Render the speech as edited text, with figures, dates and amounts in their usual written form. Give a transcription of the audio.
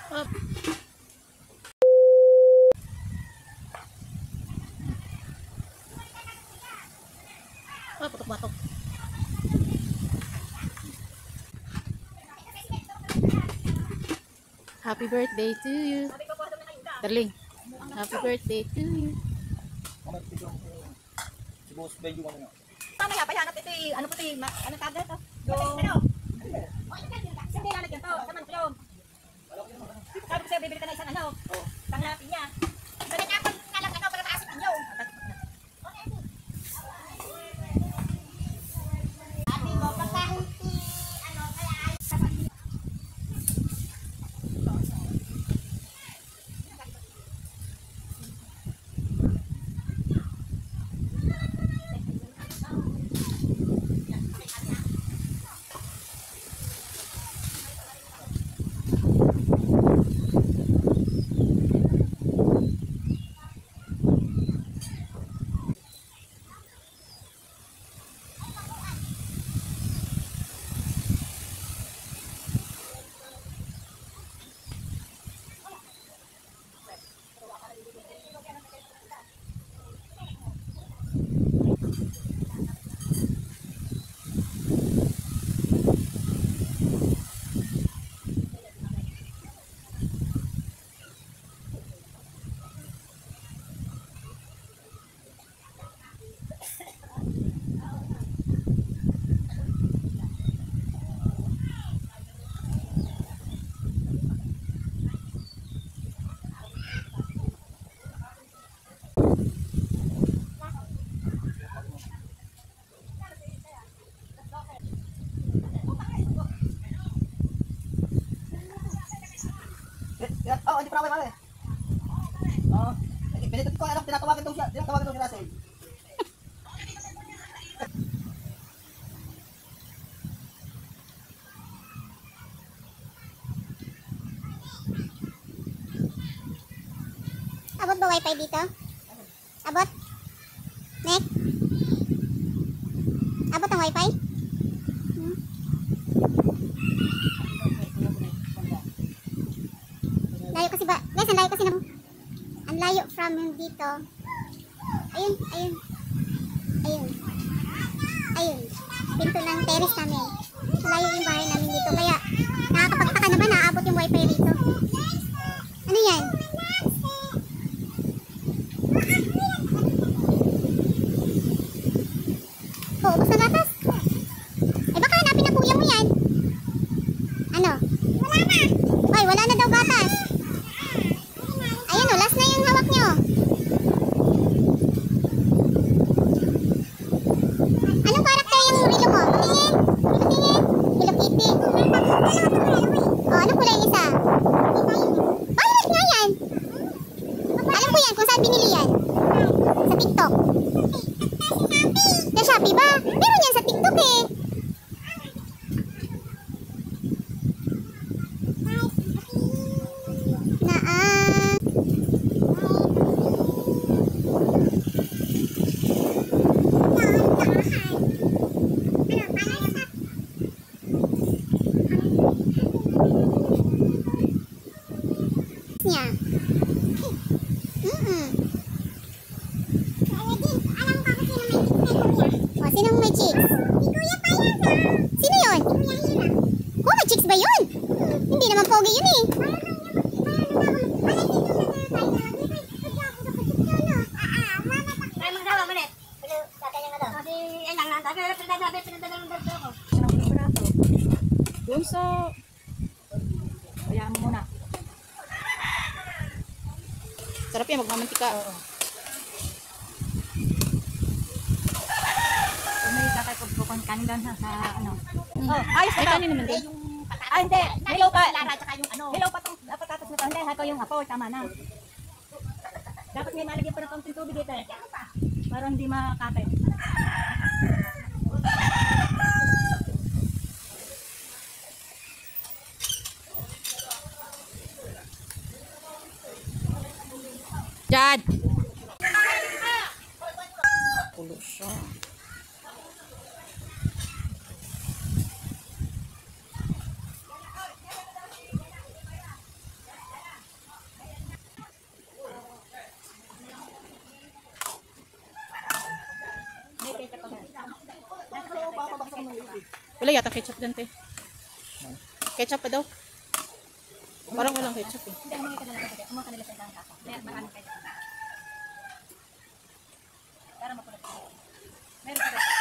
Up. Ah, putok-batok. Happy birthday to you. Darling. Happy birthday to you. Si Boss Ben yung ano. Mamaya pa yan, ito ano po ito, ano tawag ito? Ano? Hindi lalagyan to, saman ko yun. Sabi ko sa'yo, bibili ka na isang ano, isang natin niya. Balik ako na lang ano, para maasip niyo. Ate mo, pagkahiti, ano, kaya ay... Oh, hindi pa ako mali. Oh, pinito ko ano, tinatawagan daw siya, si Russell. Abot ba wifi dito? Abot? Nek? Abot ang wifi? Layo kasi ba? Guys, ang layo kasi ng... Ang layo from dito. Ayun, ayun. Ayun. Ayun. Pinto ng terrace namin. Malayo yung bahay namin dito. Kaya, nakakapagtaka naman naabot yung wifi dito. Ano yan? Oh, ubos na gatas. Eh baka hanapin ng kuya mo yan. Ano? Wala na. Ay, wala na daw gatas. Ayun o, last na yung hawak nyo. Anong karakter yung relo mo? Patingin. Patingin. Hello Kitty. Oh, anong kulay yung isa? Violet nga yan. Alam ko yan kung saan binili yan. Sa TikTok. Sa Shopee ba? Meron yan sa TikTok eh. Niya. O, sinong may chicks? Sino yun? Oh, may chicks ba yun? Hindi naman pogi yun eh. Kaya magsawa mo net. Kasi, yan lang nata. Pero pinadala ng barko ako. Doon sa... Hayaan mo muna. Sarap yan, magmamantika. May kakay kanin doon sa ano. Oh, ayos na May to. kanin naman din. Ah, hindi. Hello pa. Lara, tsaka yung ano. Hello pa itong patatas na to. Hindi, hako yung apo. Tama na. Dapat may malagyan pa ng konting tubig dito eh. Para hindi makakapit. Jad! Pulo siya. Wala yata ketchup dyan, te. Ketchup pa daw. Parang walang ketchup eh. Hindi, ang mga kanila sa ang mga kanila sa isang kasa. Kaya maraming kayo. Para makulat. Meron ka rin.